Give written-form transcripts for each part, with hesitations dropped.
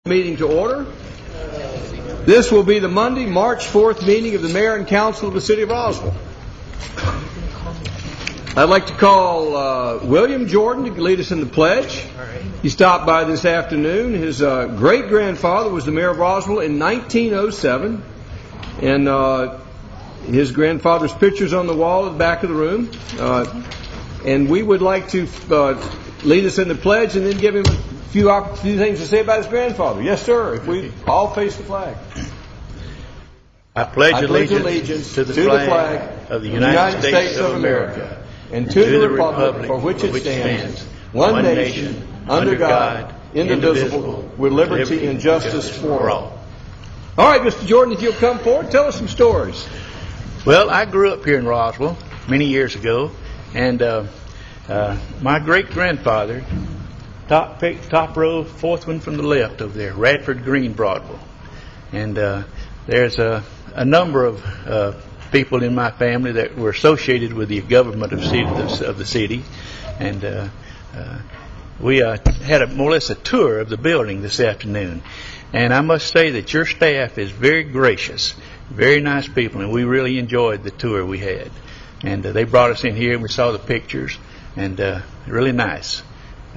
Meeting to order. This will be the Monday, March 4th meeting of the Mayor and Council of the City of Roswell. I'd like to call William Jordan to lead us in the pledge. He stopped by this afternoon. His great-grandfather was the Mayor of Roswell in 1907, and his grandfather's picture's on the wall at the back of the room. And we would like to lead us in the pledge and then give him a few things to say about his grandfather. Yes, sir. If we all face the flag. I pledge allegiance to the flag of the United States of America and to the republic for which it stands, one nation, under God, indivisible, with liberty and justice for all. All right, Mr. Jordan, if you'll come forward, tell us some stories. Well, I grew up here in Roswell many years ago, and my great-grandfather, top row, fourth one from the left over there, Radford Green Broadwell. And there's a number of people in my family that were associated with the government of the city. And we had more or less a tour of the building this afternoon. And I must say that your staff is very gracious, very nice people, and we really enjoyed the tour we had. And they brought us in here, and we saw the pictures, and really nice.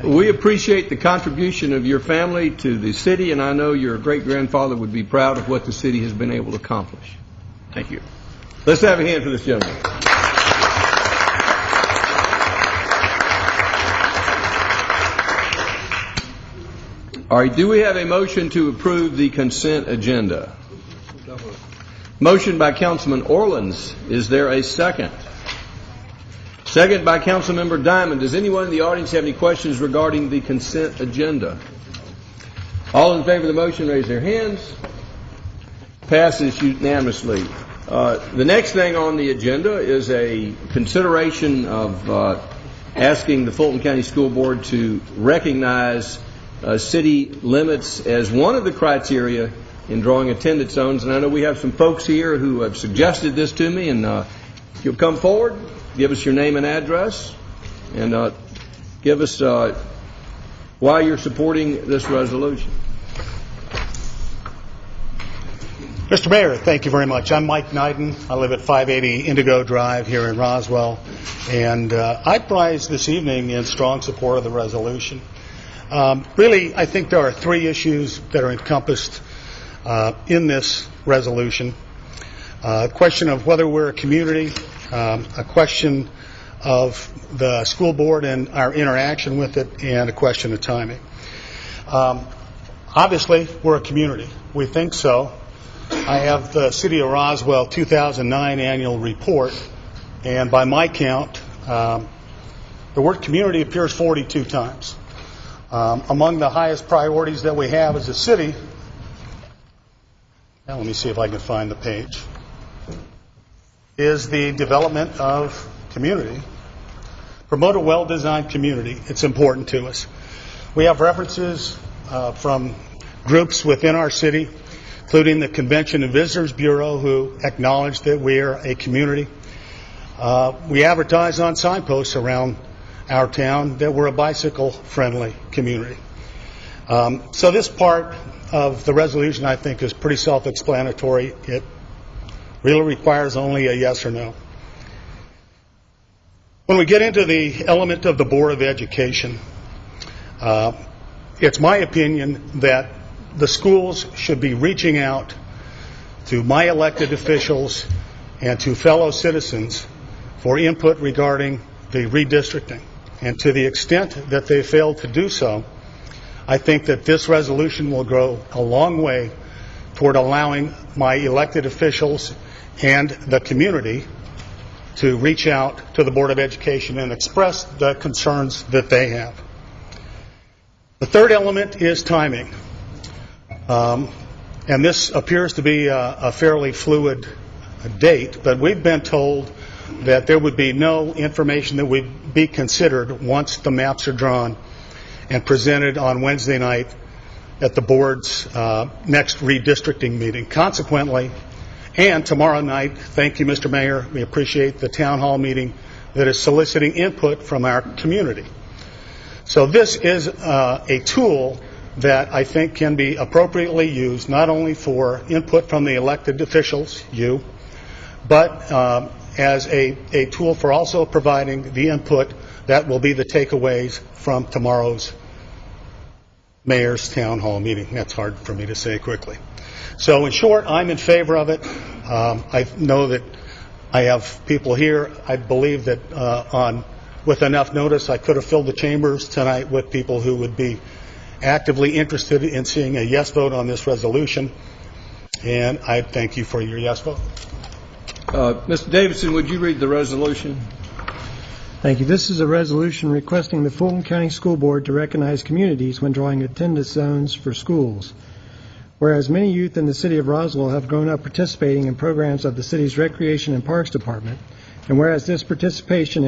We appreciate the contribution of your family to the city, and I know your great-grandfather would be proud of what the city has been able to accomplish. Thank you. Let's have a hand for this gentleman. All right, do we have a motion to approve the consent agenda? Motion by Councilman Orleans. Is there a second? Second by Councilmember Diamond. Does anyone in the audience have any questions regarding the consent agenda? All in favor of the motion, raise their hands. Passes unanimously. The next thing on the agenda is a consideration of asking the Fulton County School Board to recognize city limits as one of the criteria in drawing attendance zones. And I know we have some folks here who have suggested this to me, and if you'll come forward, give us your name and address, and give us why you're supporting this resolution. Mr. Mayor, thank you very much. I'm Mike Knighton. I live at 580 Indigo Drive here in Roswell, and I rise this evening in strong support of the resolution. Really, I think there are three issues that are encompassed in this resolution. A question of whether we're a community, a question of the school board and our interaction with it, and a question of timing. Obviously, we're a community. We think so. I have the City of Roswell 2009 annual report, and by my count, the word community appears 42 times. Among the highest priorities that we have as a city, now let me see if I can find the page, is the development of community. Promote a well-designed community. It's important to us. We have references from groups within our city, including the Convention and Visitors Bureau, who acknowledge that we are a community. We advertise on signposts around our town that we're a bicycle-friendly community. So this part of the resolution, I think, is pretty self-explanatory. It really requires only a yes or no. When we get into the element of the Board of Education, it's my opinion that the schools should be reaching out to my elected officials and to fellow citizens for input regarding the redistricting. And to the extent that they fail to do so, I think that this resolution will go a long way toward allowing my elected officials and the community to reach out to the Board of Education and express the concerns that they have. The third element is timing. And this appears to be a fairly fluid date, but we've been told that there would be no information that would be considered once the maps are drawn and presented on Wednesday night at the board's next redistricting meeting. Consequently, and tomorrow night, thank you, Mr. Mayor, we appreciate the town hall meeting that is soliciting input from our community. So this is a tool that I think can be appropriately used not only for input from the elected officials, you, but as a tool for also providing the input that will be the takeaways from tomorrow's mayor's town hall meeting. That's hard for me to say quickly. So in short, I'm in favor of it. I know that I have people here. I believe that with enough notice, I could have filled the chambers tonight with people who would be actively interested in seeing a yes vote on this resolution. And I thank you for your yes vote. Mr. Davidson, would you read the resolution? Thank you. This is a resolution requesting the Fulton County School Board to recognize communities when drawing attendance zones for schools. Whereas many youth in the city of Roswell have grown up participating in programs of the city's Recreation and Parks Department, and whereas this participation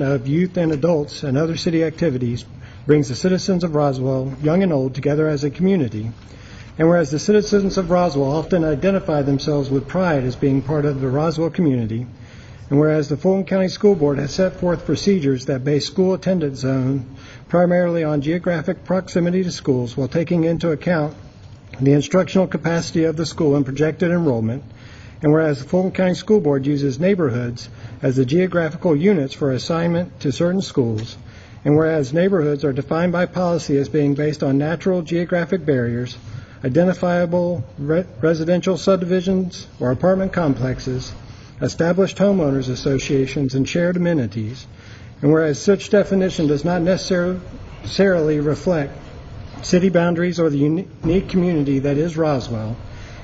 of youth and adults and other city activities brings the citizens of Roswell, young and old, together as a community, and whereas the citizens of Roswell often identify themselves with pride as being part of the Roswell community, and whereas the Fulton County School Board has set forth procedures that base school attendance zone primarily on geographic proximity to schools while taking into account the instructional capacity of the school and projected enrollment, and whereas the Fulton County School Board uses neighborhoods as the geographical units for assignment to certain schools, and whereas neighborhoods are defined by policy as being based on natural geographic barriers, identifiable residential subdivisions or apartment complexes, established homeowners associations, and shared amenities, and whereas such definition does not necessarily reflect city boundaries or the unique community that is Roswell,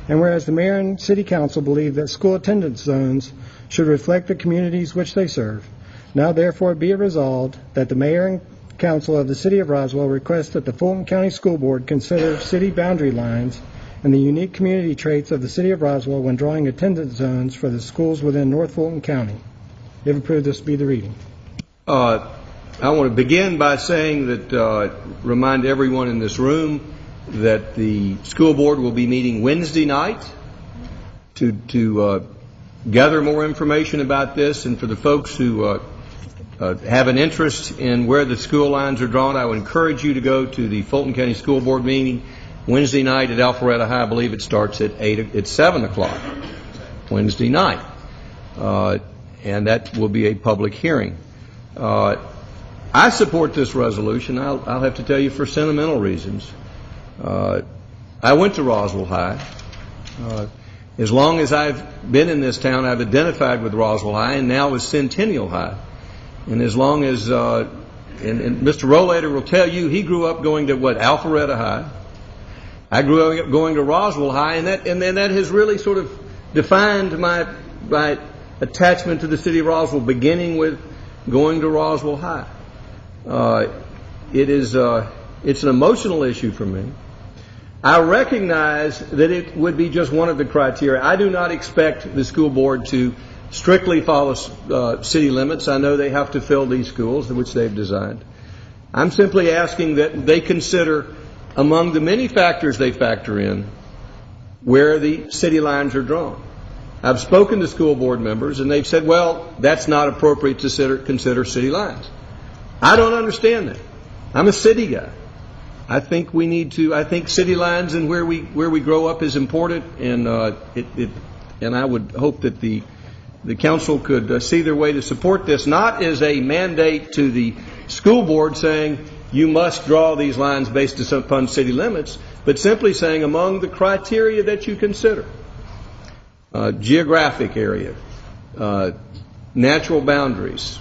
and whereas the mayor and city council believe that school attendance zones should reflect the communities which they serve, now therefore be it resolved that the mayor and council of the city of Roswell request that the Fulton County School Board consider city boundary lines and the unique community traits of the city of Roswell when drawing attendance zones for the schools within North Fulton County. If approved, this will be the reading. I want to begin by saying that, remind everyone in this room that the school board will be meeting Wednesday night to gather more information about this, and for the folks who have an interest in where the school lines are drawn, I would encourage you to go to the Fulton County School Board meeting Wednesday night at Alpharetta High. I believe it starts at 7 o'clock Wednesday night, and that will be a public hearing. I support this resolution. I'll have to tell you for sentimental reasons. I went to Roswell High. As long as I've been in this town, I've identified with Roswell High, and now with Centennial High. And as long as, and Mr. Rollator will tell you, he grew up going to Alpharetta High. I grew up going to Roswell High, and then that has really sort of defined my attachment to the city of Roswell, beginning with going to Roswell High. It's an emotional issue for me. I recognize that it would be just one of the criteria. I do not expect the school board to strictly follow city limits. I know they have to fill these schools, which they've designed. I'm simply asking that they consider, among the many factors they factor in, where the city lines are drawn. I've spoken to school board members, and they've said, well, that's not appropriate to consider city lines. I don't understand that. I'm a city guy. I think city lines and where we grow up is important, and I would hope that the council could see their way to support this, not as a mandate to the school board saying you must draw these lines based upon city limits, but simply saying among the criteria that you consider, geographic area, natural boundaries,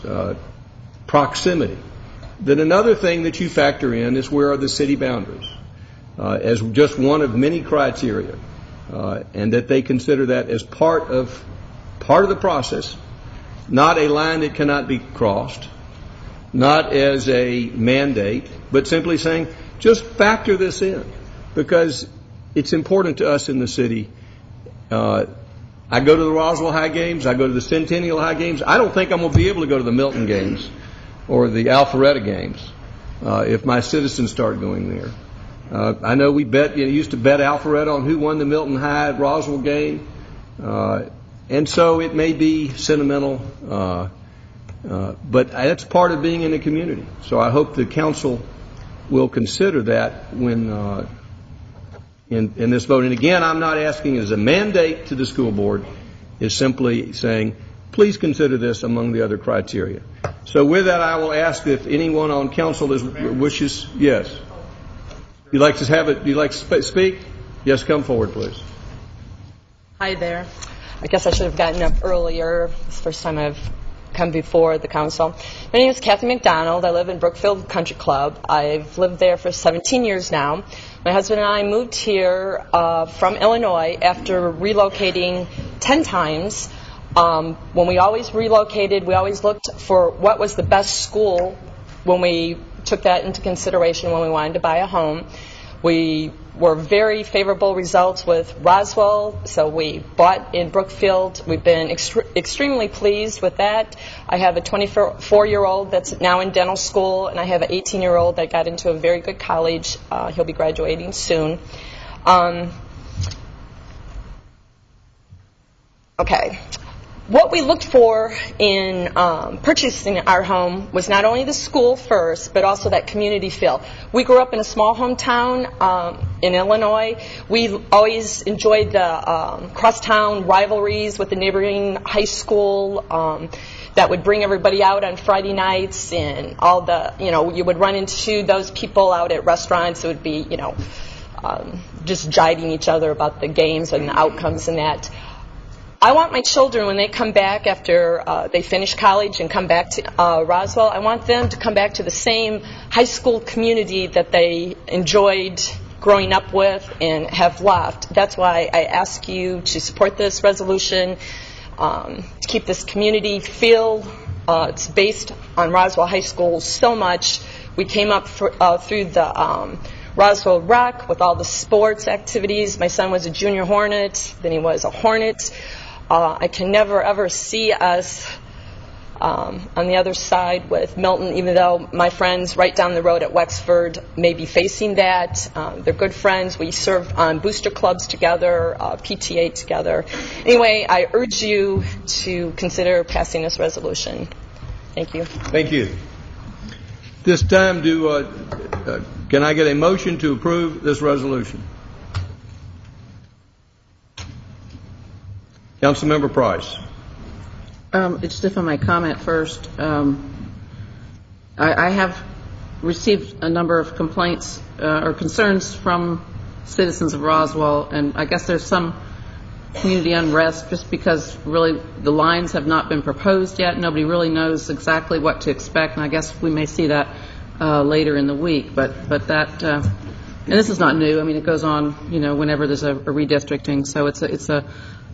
proximity. Then another thing that you factor in is where are the city boundaries, as just one of many criteria, and that they consider that as part of the process, not a line that cannot be crossed, not as a mandate, but simply saying just factor this in, because it's important to us in the city. I go to the Roswell High games. I go to the Centennial High games. I don't think I'm going to be able to go to the Milton games or the Alpharetta games if my citizens start going there. I know we used to bet Alpharetta on who won the Milton High Roswell game, and so it may be sentimental, but that's part of being in a community. So I hope the council we'll consider that when in this vote. And again, I'm not asking as a mandate to the school board. It's simply saying, please consider this among the other criteria. So with that, I will ask if anyone on council wishes. Yes. You'd like to have it? You'd like to speak? Yes, come forward, please. Hi there. I guess I should have gotten up earlier. It's the first time I've come before the council. My name is Kathy McDonald. I live in Brookfield Country Club. I've lived there for 17 years now. My husband and I moved here from Illinois after relocating 10 times. When we always relocated, we always looked for what was the best school when we took that into consideration when we wanted to buy a home. We were very favorable results with Roswell, so we bought in Brookfield. We've been extremely pleased with that. I have a 24-year-old that's now in dental school, and I have an 18-year-old that got into a very good college. He'll be graduating soon. Okay. What we looked for in purchasing our home was not only the school first, but also that community feel. We grew up in a small hometown in Illinois. We always enjoyed the crosstown rivalries with the neighboring high school that would bring everybody out on Friday nights, and all the, you would run into those people out at restaurants. It would be, just jibing each other about the games and the outcomes and that. I want my children, when they come back after they finish college and come back to Roswell, I want them to come back to the same high school community that they enjoyed growing up with and have left. That's why I ask you to support this resolution, to keep this community feel. It's based on Roswell High School so much. We came up through the Roswell Rec with all the sports activities. My son was a junior Hornet, then he was a Hornet. I can never, ever see us on the other side with Milton, even though my friends right down the road at Wexford may be facing that. They're good friends. We serve on booster clubs together, PTA together. Anyway, I urge you to consider passing this resolution. Thank you. Thank you. This time, can I get a motion to approve this resolution? Councilmember Price. Just if I may comment first, I have received a number of complaints or concerns from citizens of Roswell, and I guess there's some community unrest just because really the lines have not been proposed yet. Nobody really knows exactly what to expect, and I guess we may see that later in the week. But that, and this is not new. I mean, it goes on, whenever there's a redistricting. So it's a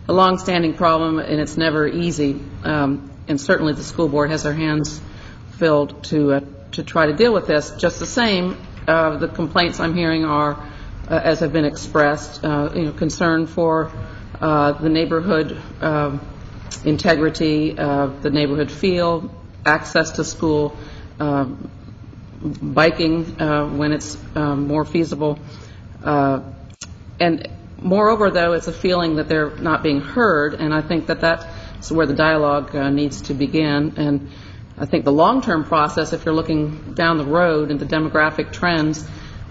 long-standing problem, and it's never easy. And certainly the school board has their hands filled to try to deal with this. Just the same, the complaints I'm hearing are, as have been expressed, concern for the neighborhood integrity, the neighborhood feel, access to school, biking when it's more feasible, and moreover, though, it's a feeling that they're not being heard, and I think that that's where the dialogue needs to begin. And I think the long-term process, if you're looking down the road into demographic trends,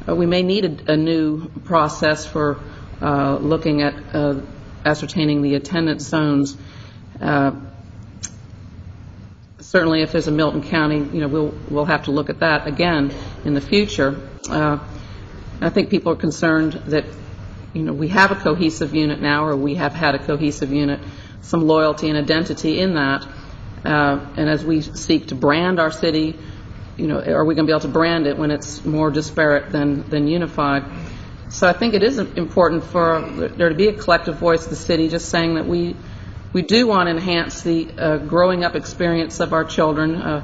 we may need a new process for looking at ascertaining the attendance zones. Certainly, if there's a Milton County, we'll have to look at that again in the future. I think people are concerned that we have a cohesive unit now, or we have had a cohesive unit, some loyalty and identity in that. And as we seek to brand our city, are we going to be able to brand it when it's more disparate than unified? So I think it is important for there to be a collective voice of the city just saying that we do want to enhance the growing up experience of our children,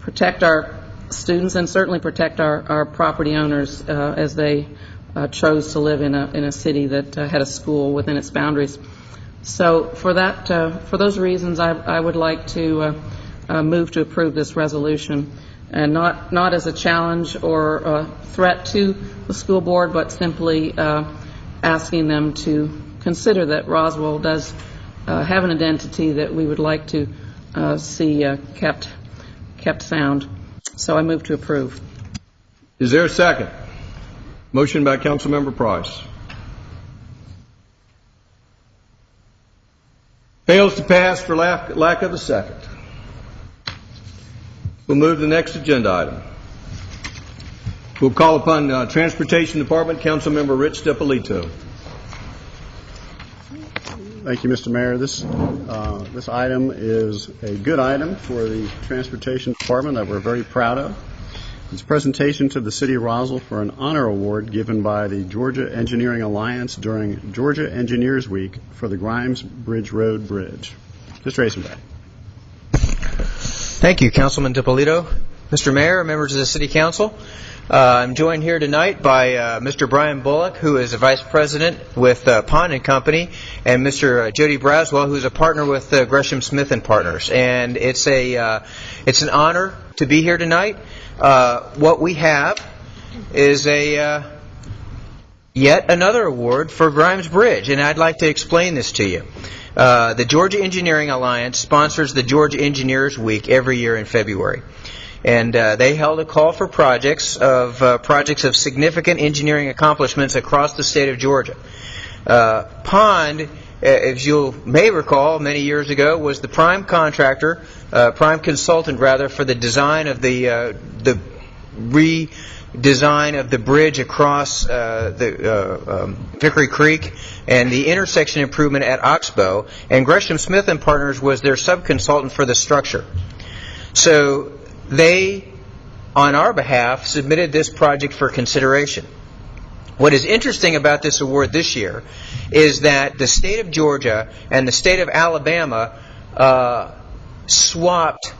protect our students, and certainly protect our property owners as they chose to live in a city that had a school within its boundaries. So for those reasons, I would like to move to approve this resolution, and not as a challenge or a threat to the school board, but simply asking them to consider that Roswell does have an identity that we would like to see kept sound. So I move to approve. Is there a second? Motion by Councilmember Price. Fails to pass for lack of a second. We'll move to the next agenda item. We'll call upon Transportation Department Councilmember Rich Depolito. Thank you, Mr. Mayor. This item is a good item for the Transportation Department that we're very proud of. It's a presentation to the City of Roswell for an honor award given by the Georgia Engineering Alliance during Georgia Engineers Week for the Grimes Bridge Road Bridge. Mr. Racenback. Thank you, Councilman Depolito. Mr. Mayor, members of the City Council, I'm joined here tonight by Mr. Brian Bullock, who is a Vice President with Pond & Company, and Mr. Jody Braswell, who's a partner with Gresham Smith & Partners. And it's an honor to be here tonight. What we have is yet another award for Grimes Bridge, and I'd like to explain this to you. The Georgia Engineering Alliance sponsors the Georgia Engineers Week every year in February. And they held a call for projects of significant engineering accomplishments across the state of Georgia. Pond, as you may recall, many years ago, was the prime contractor, prime consultant rather, for the design of the redesign of the bridge across Hickory Creek and the intersection improvement at Oxbow. And Gresham Smith & Partners was their subconsultant for the structure. So they, on our behalf, submitted this project for consideration. What is interesting about this award this year is that the state of Georgia and the state of Alabama swapped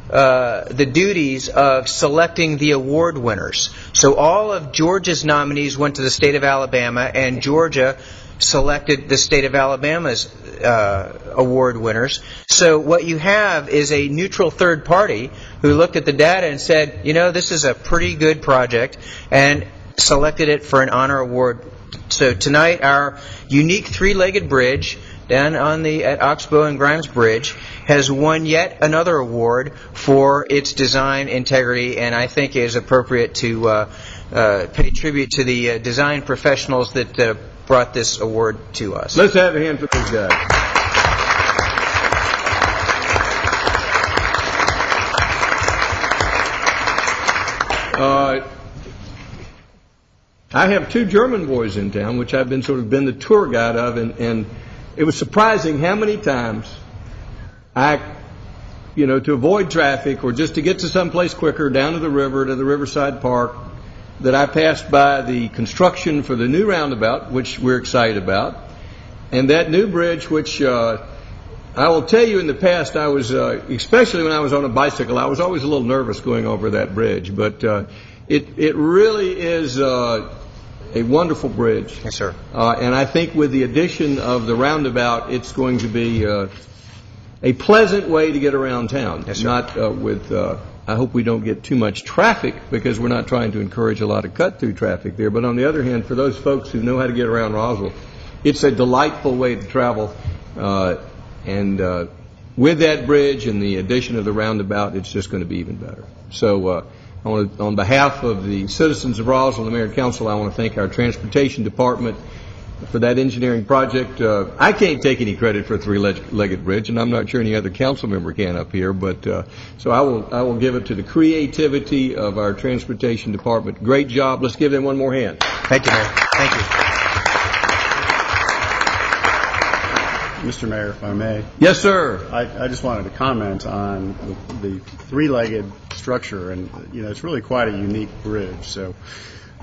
the duties of selecting the award winners. So all of Georgia's nominees went to the state of Alabama, and Georgia selected the state of Alabama's award winners. So what you have is a neutral third party who looked at the data and said, you know, this is a pretty good project, and selected it for an honor award. So tonight, our unique three-legged bridge down at Oxbow and Grimes Bridge has won yet another award for its design integrity, and I think is appropriate to pay tribute to the design professionals that brought this award to us. Let's have a hand for these guys. I have two German boys in town, which I've been the tour guide of, and it was surprising how many times to avoid traffic or just to get to someplace quicker, down to the river, to the Riverside Park, that I passed by the construction for the new roundabout, which we're excited about, and that new bridge, which I will tell you in the past, I was, especially when I was on a bicycle, I was always a little nervous going over that bridge, but it really is a wonderful bridge. Yes, sir. And I think with the addition of the roundabout, it's going to be a pleasant way to get around town. Yes, sir. Not I hope we don't get too much traffic, because we're not trying to encourage a lot of cut-through traffic there. But on the other hand, for those folks who know how to get around Roswell, it's a delightful way to travel. And with that bridge and the addition of the roundabout, it's just going to be even better. So on behalf of the citizens of Roswell and the Mayor and Council, I want to thank our Transportation Department for that engineering project. I can't take any credit for a three-legged bridge, and I'm not sure any other council member can up here, but so I will give it to the creativity of our Transportation Department. Great job. Let's give them one more hand. Thank you, Mayor. Thank you. Mr. Mayor, if I may. Yes, sir. I just wanted to comment on the three-legged structure, and it's really quite a unique bridge. So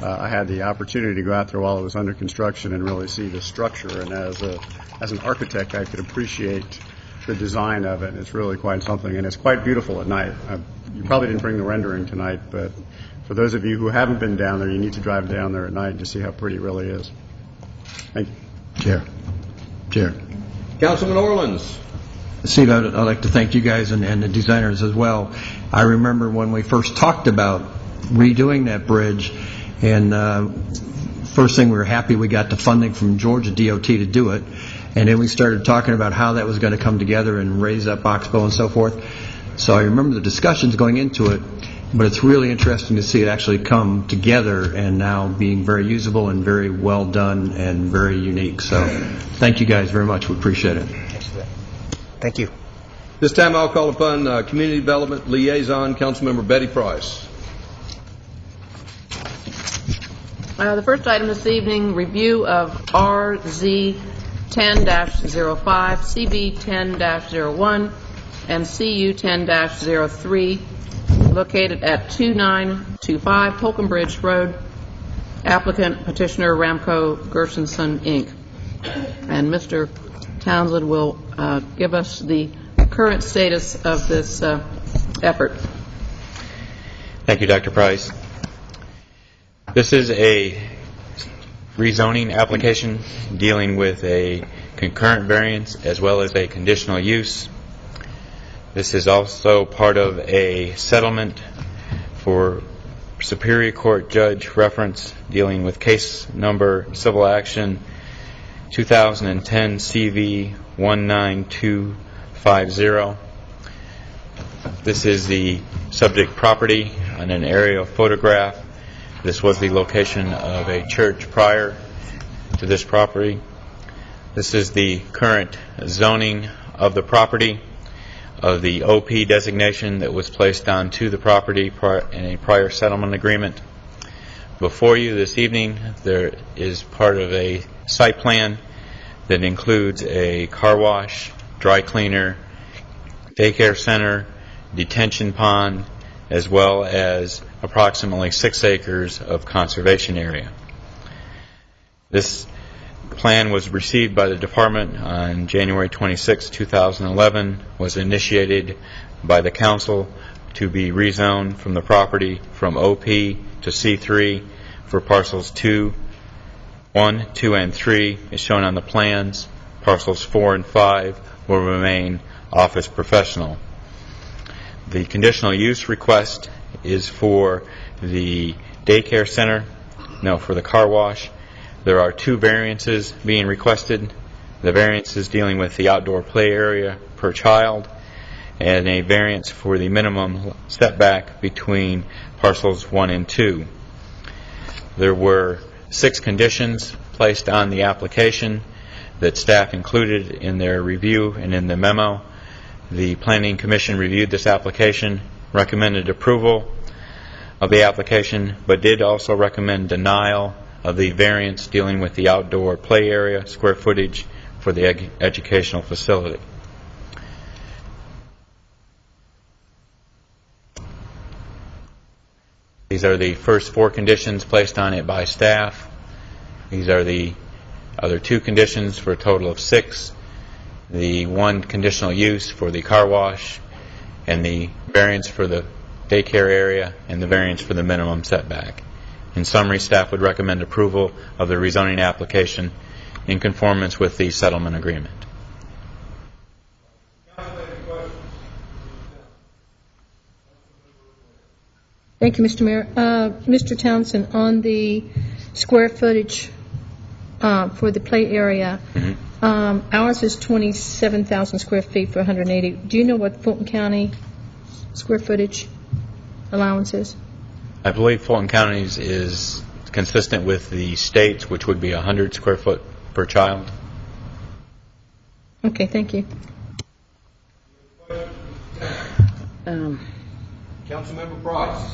I had the opportunity to go out there while it was under construction and really see the structure, and as an architect, I could appreciate the design of it. It's really quite something, and it's quite beautiful at night. You probably didn't bring the rendering tonight, but for those of you who haven't been down there, you need to drive down there at night to see how pretty it really is. Thank you. Chair. Councilman Orleans. Steve, I'd like to thank you guys and the designers as well. I remember when we first talked about redoing that bridge, and first thing we were happy we got the funding from Georgia DOT to do it, and then we started talking about how that was going to come together and raise up Oxbow and so forth. So I remember the discussions going into it, but it's really interesting to see it actually come together and now being very usable and very well done and very unique. So thank you guys very much. We appreciate it. Thank you. This time I'll call upon Community Development Liaison, Councilmember Betty Price. The first item this evening, review of RZ 10-05, CB 10-01, and CU 10-03, located at 2925 Holcomb Bridge Road. Applicant, petitioner Ramco Gershenson, Inc. And Mr. Townsend will give us the current status of this effort. Thank you, Dr. Price. This is a rezoning application dealing with a concurrent variance as well as a conditional use. This is also part of a settlement for Superior Court Judge reference dealing with case number civil action 2010 CV 19250. This is the subject property on an aerial photograph. This was the location of a church prior to this property. This is the current zoning of the property, of the OP designation that was placed onto the property in a prior settlement agreement. Before you this evening, there is part of a site plan that includes a car wash, dry cleaner, daycare center, detention pond, as well as approximately 6 acres of conservation area. This plan was received by the department on January 26, 2011, was initiated by the council to be rezoned from the property from OP to C3 for parcels 1, 2, and 3 is shown on the plans. Parcels 4 and 5 will remain office professional. The conditional use request is for the daycare center, for the car wash. There are 2 variances being requested. The variance is dealing with the outdoor play area per child, and a variance for the minimum setback between parcels 1 and 2. There were 6 conditions placed on the application that staff included in their review and in the memo. The Planning Commission reviewed this application, recommended approval of the application, but did also recommend denial of the variance dealing with the outdoor play area square footage for the educational facility. These are the first 4 conditions placed on it by staff. These are the other 2 conditions for a total of 6. The 1 conditional use for the car wash, and the variance for the daycare area, and the variance for the minimum setback. In summary, staff would recommend approval of the rezoning application in conformance with the settlement agreement. Thank you, Mr. Mayor. Mr. Townsend, on the square footage for the play area, ours is 27,000 square feet for 180. Do you know what Fulton County square footage allowance is? I believe Fulton County's is consistent with the state's, which would be 100 square foot per child. Okay, thank you. Councilmember Price.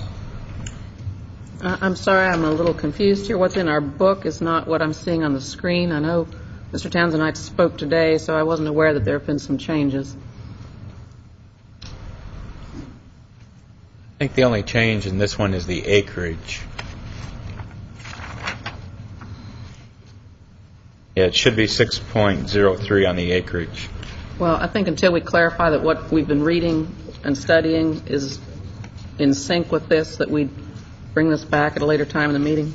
I'm sorry, I'm a little confused here. What's in our book is not what I'm seeing on the screen. I know Mr. Townsend and I spoke today, so I wasn't aware that there have been some changes. I think the only change in this one is the acreage. Yeah, it should be 6.03 on the acreage. Well, I think until we clarify that what we've been reading and studying is in sync with this, that we bring this back at a later time in the meeting.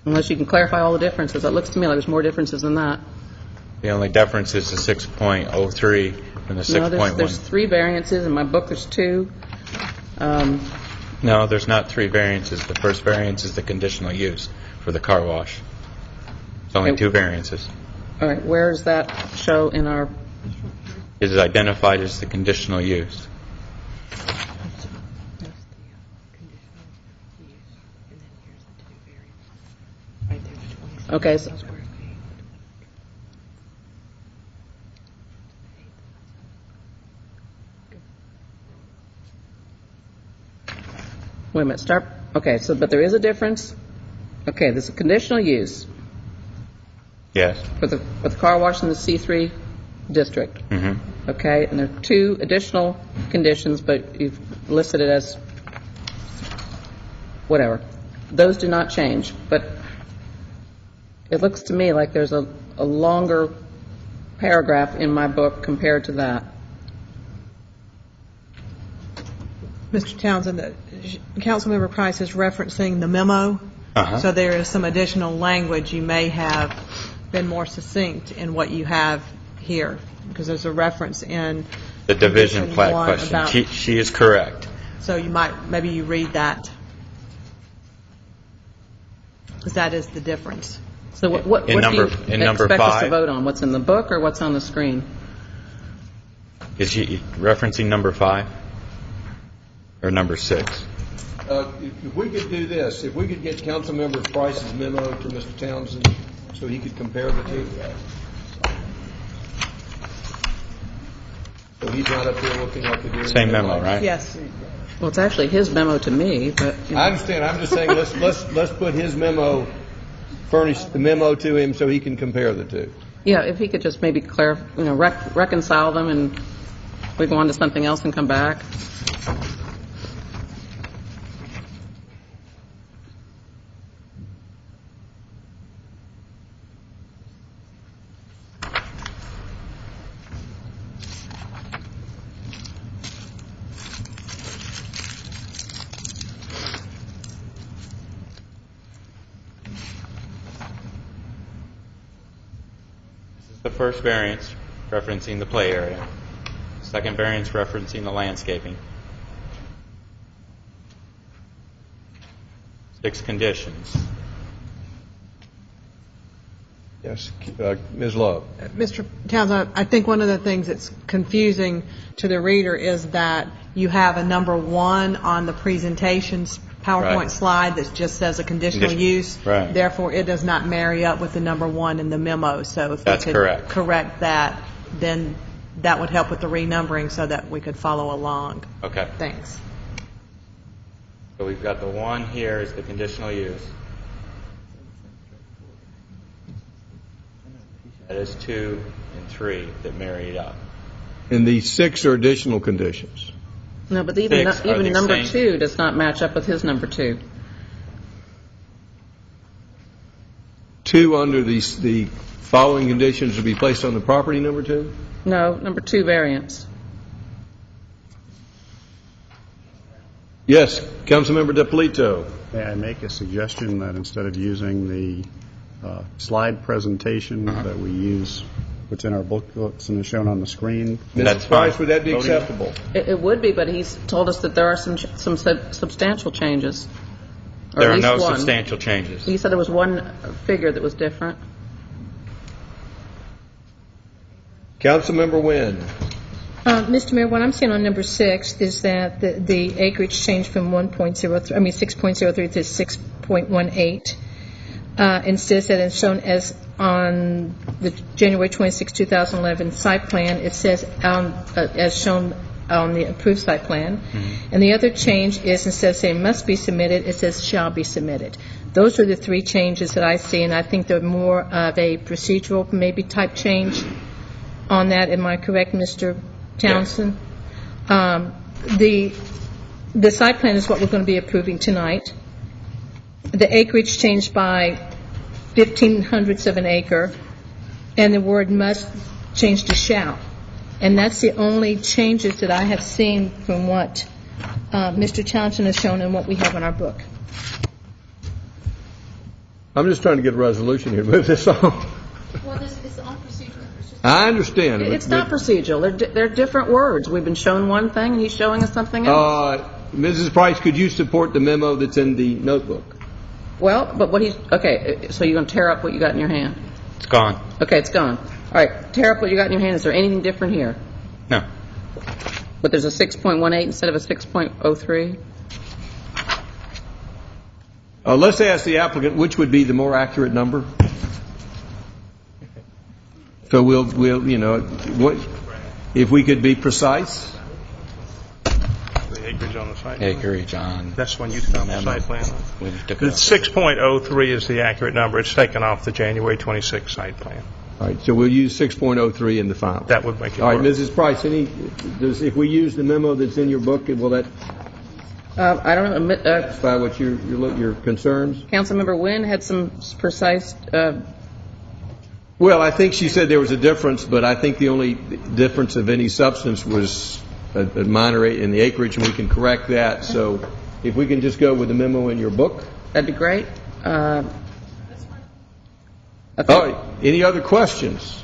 Unless you can clarify all the differences. It looks to me like there's more differences than that. The only difference is the 6.03 from the 6.1. No, there's 3 variances. In my book, there's 2. No, there's not 3 variances. The first variance is the conditional use for the car wash. It's only 2 variances. All right, where does that show in our... is identified as the conditional use. Okay, so wait a minute, start, okay, so, but there is a difference. Okay, there's a conditional use Yes. for the car wash in the C3 district. Mm-hmm. Okay, and there are 2 additional conditions, but you've listed it as whatever. Those do not change, but it looks to me like there's a longer paragraph in my book compared to that. Mr. Townsend, Councilmember Price is referencing the memo, so there is some additional language. You may have been more succinct in what you have here, because there's a reference in The division plat one question. about- She is correct. So you might, maybe you read that, because that is the difference. So what do you number expect us to 5? vote on? What's in the book or what's on the screen? Is she referencing number 5 or number 6? If we could do this, if we could get Councilmember Price's memo to Mr. Townsend so he could compare the 2. So he's not up here looking like the deer. Same memo, right? Yes. Well, it's actually his memo to me, but you know. I understand. I'm just saying let's put his memo, furnish the memo to him so he can compare the 2. Yeah, if he could just maybe reconcile them, and we go on to something else and come back. The first variance referencing the play area. Second variance referencing the landscaping. 6 conditions. Yes, Ms. Love. Mr. Townsend, I think one of the things that's confusing to the reader is that you have a number 1 on the presentation's PowerPoint Right. slide that just says a conditional use. Right. Therefore, it does not marry up with the number 1 in the memo. So if That's we could correct. correct that, then that would help with the renumbering so that we could follow along. Okay. Thanks. So we've got the 1 here is the conditional use. That is 2 and 3 that marry it up. And the 6 are additional conditions. No, but even 6 are the number same. 2 does not match up with his number 2. 2 under the following conditions to be placed on the property, number 2? No, number 2 variance. Yes, Councilmember DePolito. May I make a suggestion that instead of using the slide presentation that we use, what's in our booklets and is shown on the screen? Mr. Price, would that be acceptable? It would be, but he's told us that there are some substantial changes. Or There at are least no one. substantial changes. He said there was one figure that was different. Councilmember Wynn. Mr. Mayor, what I'm seeing on number 6 is that the acreage changed from 6.03 to 6.18. Instead of it's shown as on the January 26, 2011 site plan, it says as shown on the approved site plan. Mm-hmm. And the other change is instead of saying must be submitted, it says shall be submitted. Those are the 3 changes that I see, and I think they're more of a procedural maybe type change on that. Am I correct, Mr. Townsend? Yes. The site plan is what we're going to be approving tonight. The acreage changed by 0.15 of an acre, and the word must change to shall. And that's the only changes that I have seen from what Mr. Townsend has shown and what we have in our book. I'm just trying to get a resolution here. Move this on. Well, it's all procedural. I understand. It's not procedural. They're different words. We've been shown one thing, and he's showing us something else. Mrs. Price, could you support the memo that's in the notebook? Well, but what he's... Okay, so you're going to tear up what you got in your hand? It's gone. Okay, it's gone. All right, tear up what you got in your hand. Is there anything different here? No. But there's a 6.18 instead of a 6.03? Let's ask the applicant which would be the more accurate number. So we'll what if we could be precise? The acreage on the site plan? Acreage on. That's when you found the site plan. We took it The off. 6.03 is the accurate number. It's taken off the January 26 site plan. All right, so we'll use 6.03 in the final. That would make it All right, work. Mrs. Price, if we use the memo that's in your book, will that I don't know. satisfy what your concerns? Councilmember Nguyen had some precise. Well, I think she said there was a difference, but I think the only difference of any substance was a minor in the acreage, and we can correct that. So if we can just go with the memo in your book. That'd be great. Okay. All right. Any other questions?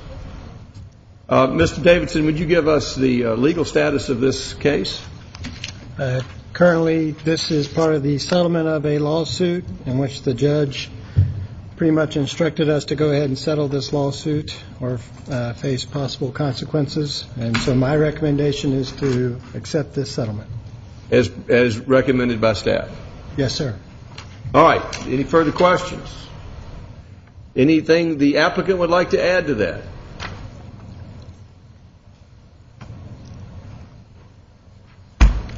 Mr. Davidson, would you give us the legal status of this case? Currently, this is part of the settlement of a lawsuit in which the judge pretty much instructed us to go ahead and settle this lawsuit or face possible consequences. And so my recommendation is to accept this settlement. As recommended by staff? Yes, sir. All right. Any further questions? Anything the applicant would like to add to that?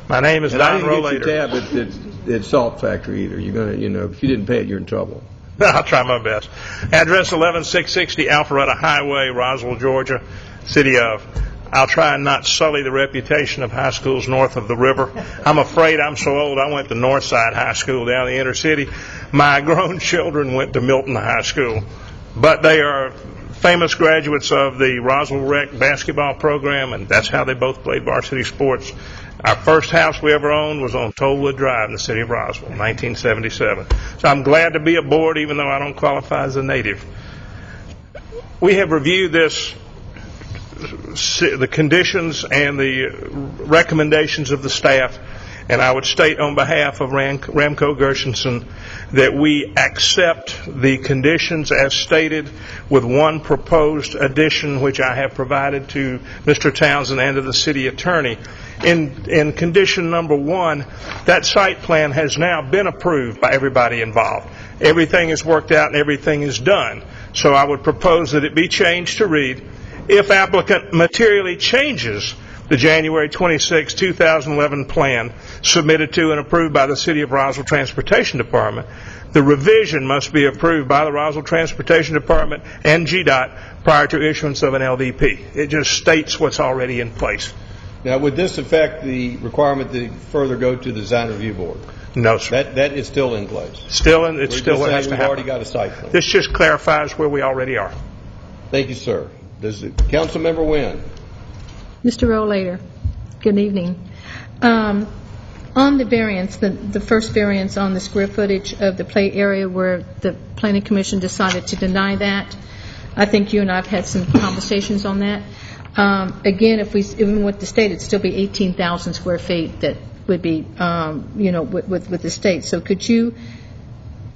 My name is And I Don didn't get your Rollator. tab at Salt Factory either. You're going to, if you didn't pay it, you're in trouble. I'll try my best. Address 11660 Alpharetta Highway, Roswell, Georgia, City of. I'll try and not sully the reputation of high schools north of the river. I'm afraid I'm so old I went to Northside High School down in the inner city. My grown children went to Milton High School. But they are famous graduates of the Roswell Rec basketball program, and that's how they both played varsity sports. Our first house we ever owned was on Tollwood Drive in the city of Roswell, 1977. So I'm glad to be aboard, even though I don't qualify as a native. We have reviewed this, the conditions and the recommendations of the staff, and I would state on behalf of Ramco Gershenson that we accept the conditions as stated with one proposed addition which I have provided to Mr. Townsend and to the city attorney. In condition number 1, that site plan has now been approved by everybody involved. Everything is worked out and everything is done. So I would propose that it be changed to read, if applicant materially changes the January 26, 2011 plan submitted to and approved by the City of Roswell Transportation Department, the revision must be approved by the Roswell Transportation Department and GDOT prior to issuance of an LDP. It just states what's already in place. Now, would this affect the requirement to further go to the design review board? No, sir. That is still in place. It's still what has to We've happen. already got a site plan. This just clarifies where we already are. Thank you, sir. Does the council member win? Mr. Rollator, good evening. On the variance, the first variance on the square footage of the play area where the Planning Commission decided to deny that, I think you and I have had some conversations on that. Again, even with the state, it'd still be 18,000 square feet that would be, with the state. So could you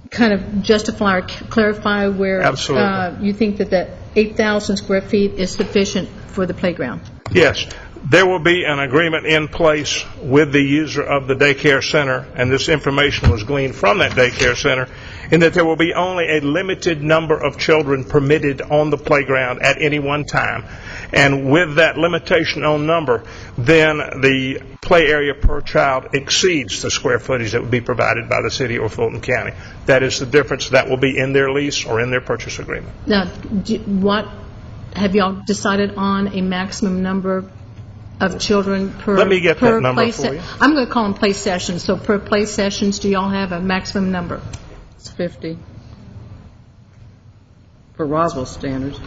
kind of justify or clarify where Absolutely. you think that 8,000 square feet is sufficient for the playground? Yes. There will be an agreement in place with the user of the daycare center, and this information was gleaned from that daycare center, in that there will be only a limited number of children permitted on the playground at any one time. And with that limitation on number, then the play area per child exceeds the square footage that would be provided by the city or Fulton County. That is the difference. That will be in their lease or in their purchase agreement. Now, what have y'all decided on a maximum number of children per? Let me get that number play for you. I'm going to call them play sessions. So per play sessions, do y'all have a maximum number? It's 50 for Roswell standards.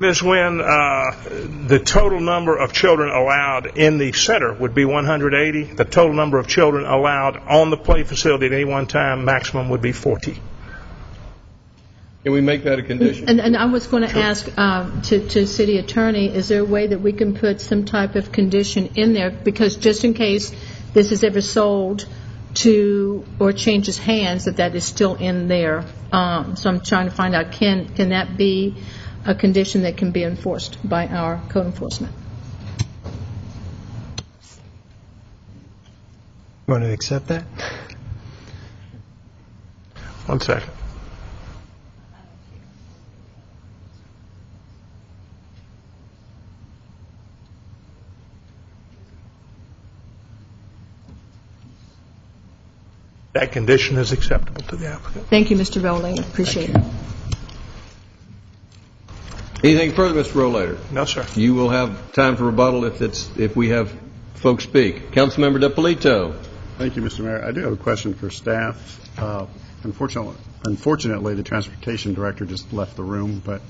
Ms. Nguyen, the total number of children allowed in the center would be 180. The total number of children allowed on the play facility at any one time, maximum would be 40. Can we make that a condition? And I was going to ask to city attorney, is there a way that we can put some type of condition in there? Because just in case this is ever sold to or changes hands, that is still in there. So I'm trying to find out, can that be a condition that can be enforced by our code enforcement. Want to accept that? 1 second. That condition is acceptable to the applicant. Thank you, Mr. Rolling. Appreciate it. Anything further, Mr. Rollator? No, sir. You will have time for rebuttal if we have folks speak. Councilmember DiPolito. Thank you, Mr. Mayor. I do have a question for staff. Unfortunately, the transportation director just left the room, but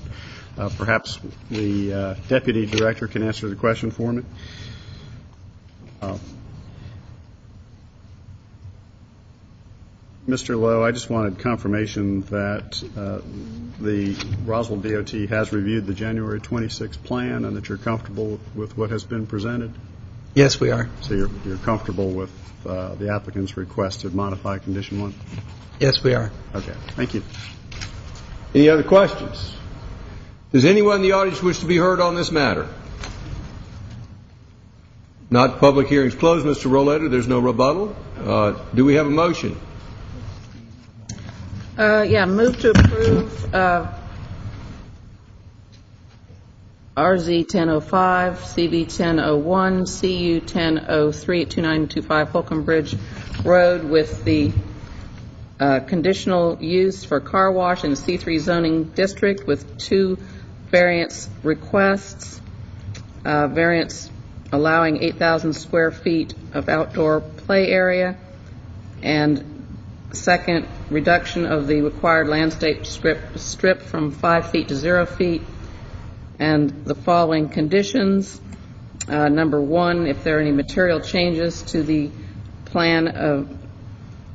perhaps the deputy director can answer the question for me. Mr. Lowe, I just wanted confirmation that the Roswell DOT has reviewed the January 26th plan and that you're comfortable with what has been presented. Yes, we are. So you're comfortable with the applicant's request to modify Condition 1? Yes, we are. Okay. Thank you. Any other questions? Does anyone in the audience wish to be heard on this matter? Not public hearings closed, Mr. Rollator. There's no rebuttal. Do we have a motion? Move to approve RZ 1005, CV 1001, CU 1003 at 2925 Holcomb Bridge Road with the conditional use for car wash in the C3 zoning district with 2 variance requests. Variance allowing 8,000 square feet of outdoor play area, and second, reduction of the required landscape strip from 5 feet to 0 feet, and the following conditions. Number 1, if there are any material changes to the plan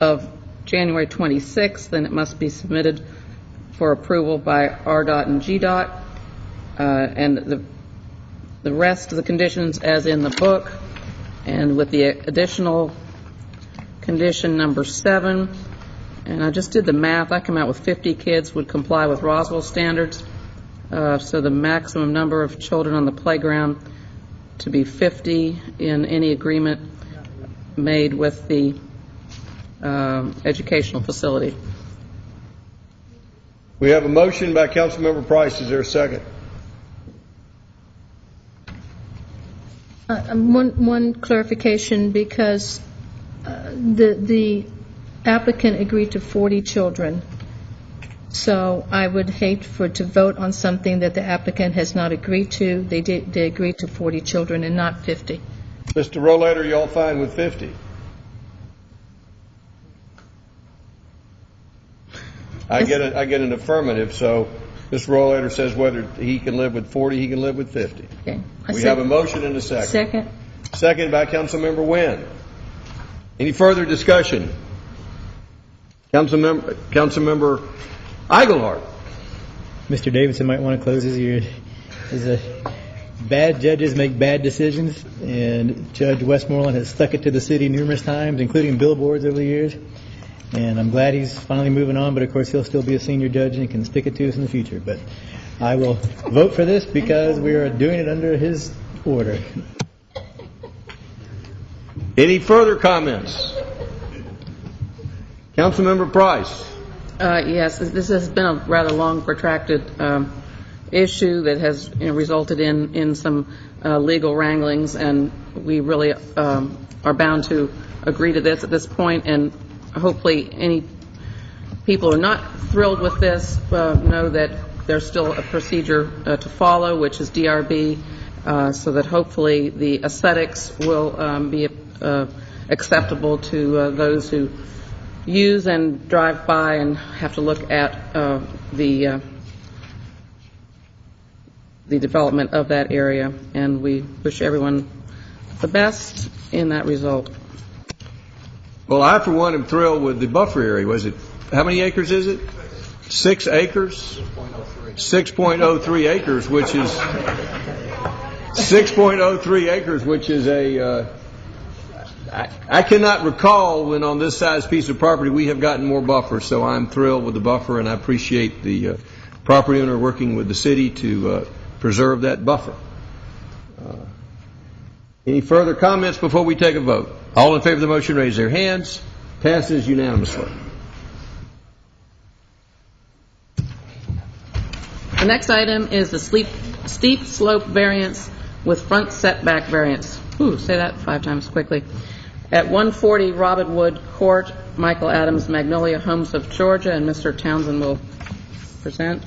of January 26th, then it must be submitted for approval by RDOT and GDOT, and the rest of the conditions as in the book, and with the additional condition number 7, and I just did the math. I come out with 50 kids would comply with Roswell standards, so the maximum number of children on the playground to be 50 in any agreement made with the educational facility. We have a motion by Councilmember Price. Is there a second? One clarification, because the applicant agreed to 40 children, so I would hate to vote on something that the applicant has not agreed to. They agreed to 40 children and not 50. Mr. Rollator, you all fine with 50? I get an affirmative, so Mr. Rollator says whether he can live with 40, he can live with 50. Okay. We have a motion and a second. Second. Second by Councilmember Wynn. Any further discussion? Councilmember Eichelhardt. Mr. Davidson might want to close his ears. Bad judges make bad decisions, and Judge Westmoreland has stuck it to the city numerous times, including billboards over the years. And I'm glad he's finally moving on, but of course he'll still be a senior judge and can stick it to us in the future. But I will vote for this because we are doing it under his order. Any further comments? Councilmember Price. Yes, this has been a rather long, protracted issue that has resulted in some legal wranglings, and we really are bound to agree to this at this point. And hopefully, any people who are not thrilled with this know that there's still a procedure to follow, which is DRB, so that hopefully the aesthetics will be acceptable to those who use and drive by and have to look at the development of that area. And we wish everyone the best in that result. Well, I, for one, am thrilled with the buffer area. Was it, how many acres is it? 6 acres? 6.03 acres, which is 6.03 acres, which is I cannot recall when on this size piece of property we have gotten more buffer, so I'm thrilled with the buffer, and I appreciate the property owner working with the city to preserve that buffer. Any further comments before we take a vote? All in favor of the motion, raise their hands. Passes unanimously. The next item is the steep slope variance with front setback variance. Say that 5 times quickly. At 140 Robinwood Court, Michael Adams, Magnolia Homes of Georgia, and Mr. Townsend will present.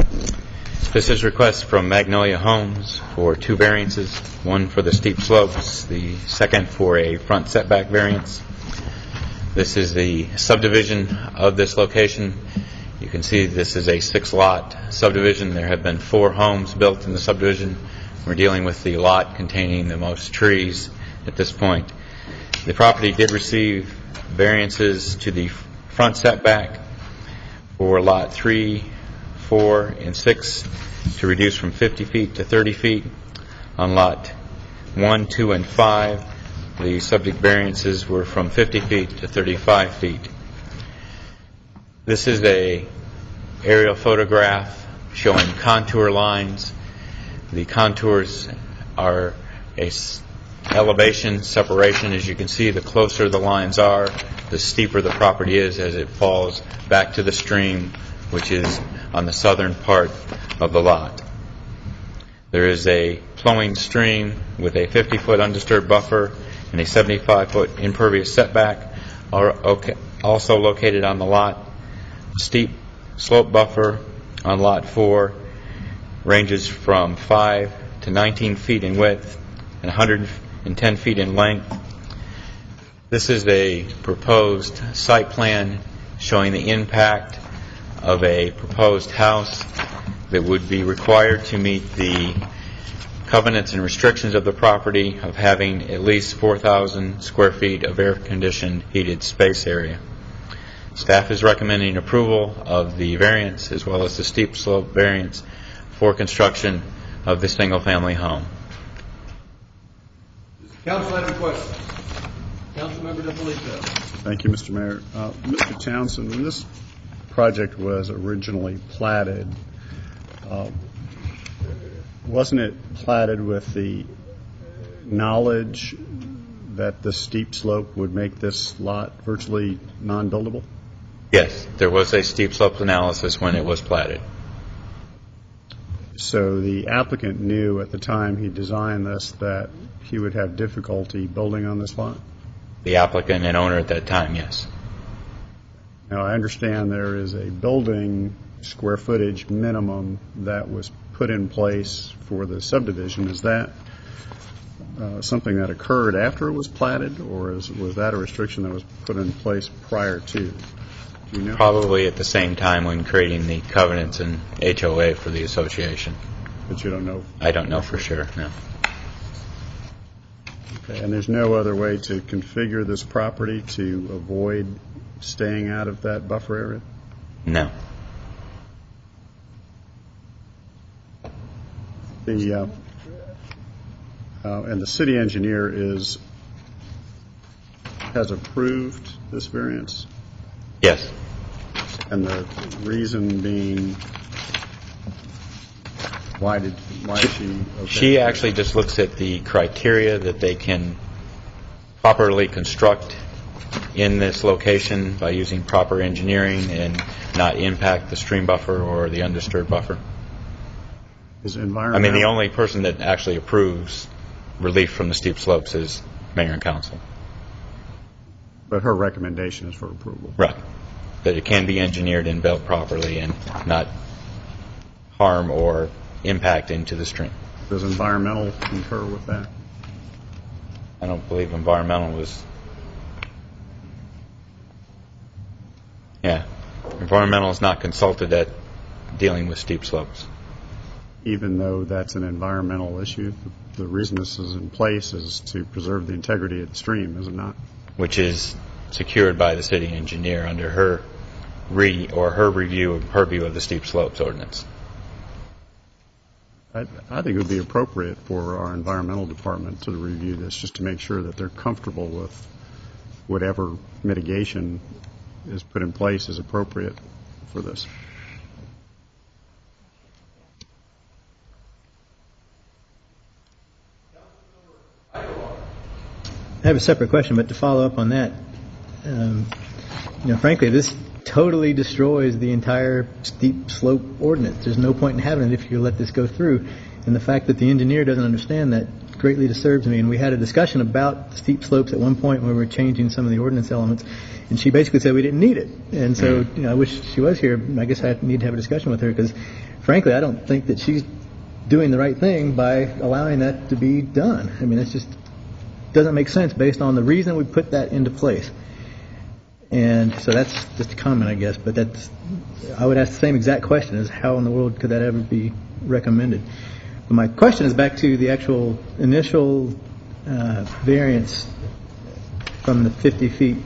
This is a request from Magnolia Homes for 2 variances, one for the steep slopes, the second for a front setback variance. This is the subdivision of this location. You can see this is a 6-lot subdivision. There have been 4 homes built in the subdivision. We're dealing with the lot containing the most trees at this point. The property did receive variances to the front setback for lot 3, 4, and 6 to reduce from 50 feet to 30 feet. On lot 1, 2, and 5, the subject variances were from 50 feet to 35 feet. This is a aerial photograph showing contour lines. The contours are a elevation separation. As you can see, the closer the lines are, the steeper the property is as it falls back to the stream, which is on the southern part of the lot. There is a flowing stream with a 50-foot undisturbed buffer and a 75-foot impervious setback, also located on the lot. Steep slope buffer on lot 4 ranges from 5 to 19 feet in width and 110 feet in length. This is a proposed site plan showing the impact of a proposed house that would be required to meet the covenants and restrictions of the property of having at least 4,000 square feet of air-conditioned heated space area. Staff is recommending approval of the variance as well as the steep slope variance for construction of the single-family home. Council, have any questions? Councilmember DeFelicio. Thank you, Mr. Mayor. Mr. Townsend, when this project was originally platted, wasn't it platted with the knowledge that the steep slope would make this lot virtually non-buildable? Yes, there was a steep slope analysis when it was platted. So the applicant knew at the time he designed this that he would have difficulty building on this lot? The applicant and owner at that time, yes. Now, I understand there is a building square footage minimum that was put in place for the subdivision. Is that something that occurred after it was platted, or was that a restriction that was put in place prior to? Do you know? Probably at the same time when creating the covenants and HOA for the association. But you don't know? I don't know for sure, no. Okay, and there's no other way to configure this property to avoid staying out of that buffer area? No. And the city engineer has approved this variance? Yes. And the reason being, why is she? Okay. She actually just looks at the criteria that they can properly construct in this location by using proper engineering and not impact the stream buffer or the undisturbed buffer. Is I mean, the only person that actually approves relief from the steep slopes is mayor and council. But her recommendation is for approval. Right. That it can be engineered and built properly and not harm or impact into the stream. Does environmental concur with that? I don't believe environmental was... Yeah. Environmental is not consulted at dealing with steep slopes. Even though that's an environmental issue, the reason this is in place is to preserve the integrity of the stream, is it not? Which is secured by the city engineer under her review of purview of the steep slopes ordinance. I think it would be appropriate for our environmental department to review this just to make sure that they're comfortable with whatever mitigation is put in place is appropriate for this. I have a separate question, but to follow up on that, frankly, this totally destroys the entire steep slope ordinance. There's no point in having it if you let this go through. And the fact that the engineer doesn't understand that greatly disturbs me. And we had a discussion about steep slopes at one point when we were changing some of the ordinance elements, and she basically said we didn't need it. And so, I wish she was here. I guess I need to have a discussion with her because, frankly, I don't think that she's doing the right thing by allowing that to be done. I mean, it just doesn't make sense based on the reason we put that into place. And so that's just a comment, I guess. But I would ask the same exact question: is how in the world could that ever be recommended? But my question is back to the actual initial variance from the 50 feet.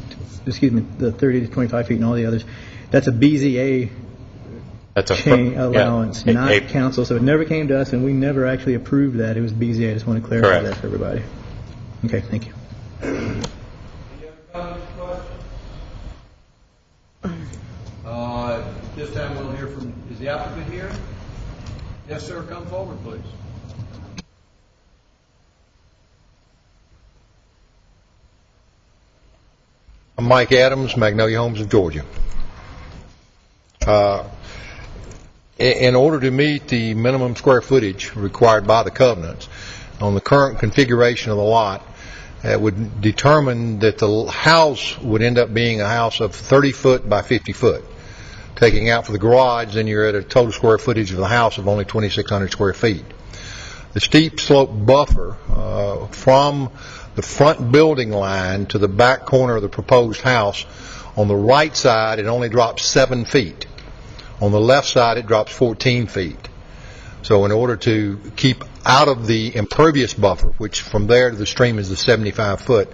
The 30 to 25 feet and all the others. That's a BZA allowance, not council. So it never came to us, and we never actually approved that. It was BZA. I just want to clarify that for everybody. Okay, thank you. Any other questions? This time we'll hear from, is the applicant here? Yes, sir. Come forward, please. I'm Mike Adams, Magnolia Homes of Georgia. In order to meet the minimum square footage required by the covenants on the current configuration of the lot, it would determine that the house would end up being a house of 30 foot by 50 foot. Taking out for the garage, then you're at a total square footage of the house of only 2,600 square feet. The steep slope buffer from the front building line to the back corner of the proposed house, on the right side it only drops 7 feet. On the left side it drops 14 feet. So in order to keep out of the impervious buffer, which from there to the stream is the 75 foot,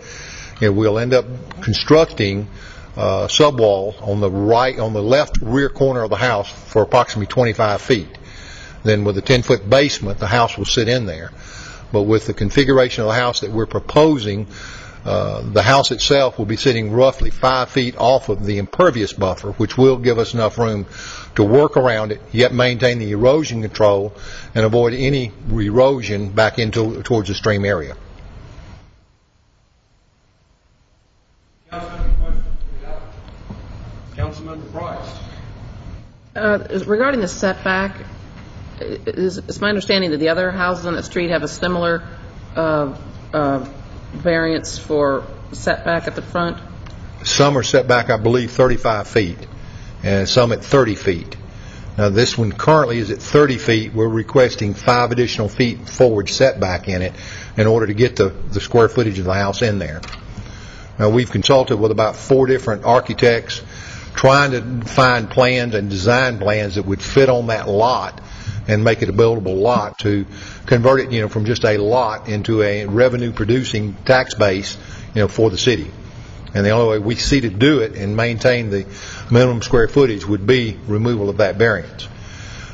we'll end up constructing subwall on the left rear corner of the house for approximately 25 feet. Then with a 10-foot basement, the house will sit in there. But with the configuration of the house that we're proposing, the house itself will be sitting roughly 5 feet off of the impervious buffer, which will give us enough room to work around it, yet maintain the erosion control and avoid any erosion back towards the stream area. Councilmember Price. Regarding the setback, it's my understanding that the other houses on that street have a similar variance for setback at the front? Some are set back, I believe, 35 feet, and some at 30 feet. Now, this one currently is at 30 feet. We're requesting 5 additional feet forward setback in it in order to get the square footage of the house in there. Now, we've consulted with about 4 different architects trying to find plans and design plans that would fit on that lot and make it a buildable lot to convert it, from just a lot into a revenue-producing tax base, for the city. And the only way we see to do it and maintain the minimum square footage would be removal of that variance.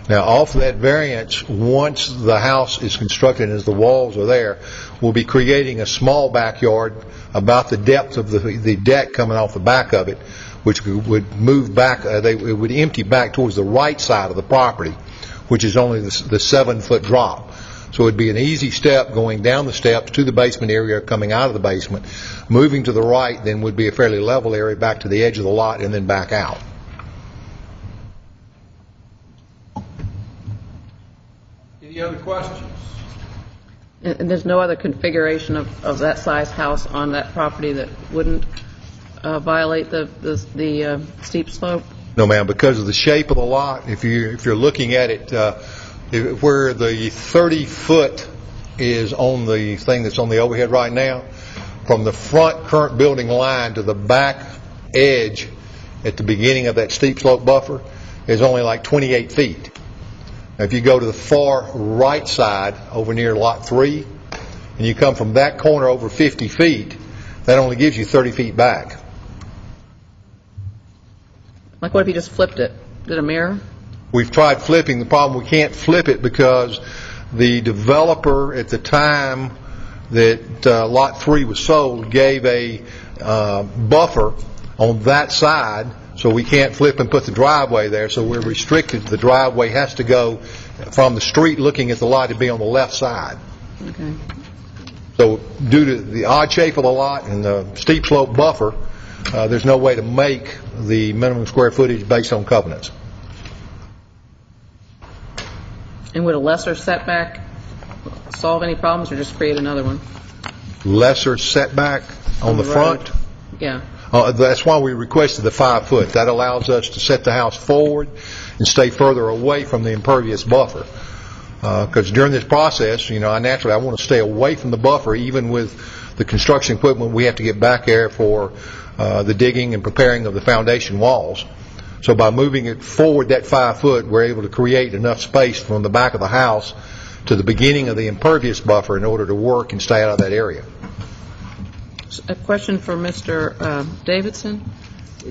Now, off of that variance, once the house is constructed and as the walls are there, we'll be creating a small backyard about the depth of the deck coming off the back of it, which would move back, it would empty back towards the right side of the property, which is only the 7-foot drop. So it would be an easy step going down the steps to the basement area, coming out of the basement. Moving to the right then would be a fairly level area back to the edge of the lot and then back out. Any other questions? And there's no other configuration of that size house on that property that wouldn't violate the steep slope? No, ma'am. Because of the shape of the lot, if you're looking at it, where the 30-foot is on the thing that's on the overhead right now, from the front current building line to the back edge at the beginning of that steep slope buffer is only like 28 feet. Now, if you go to the far right side over near lot 3, and you come from that corner over 50 feet, that only gives you 30 feet back. Like what if you just flipped it? Did a mirror? We've tried flipping. The problem, we can't flip it because the developer at the time that Lot 3 was sold gave a buffer on that side, so we can't flip and put the driveway there, so we're restricted. The driveway has to go from the street looking at the lot to be on the left side. Okay. So due to the odd shape of the lot and the steep slope buffer, there's no way to make the minimum square footage based on covenants. And would a lesser setback solve any problems or just create another one? Lesser setback on the front? Yeah. That's why we requested the 5 foot. That allows us to set the house forward and stay further away from the impervious buffer. Because during this process, I want to stay away from the buffer, even with the construction equipment we have to get back there for the digging and preparing of the foundation walls. So by moving it forward that 5 foot, we're able to create enough space from the back of the house to the beginning of the impervious buffer in order to work and stay out of that area. A question for Mr. Davidson.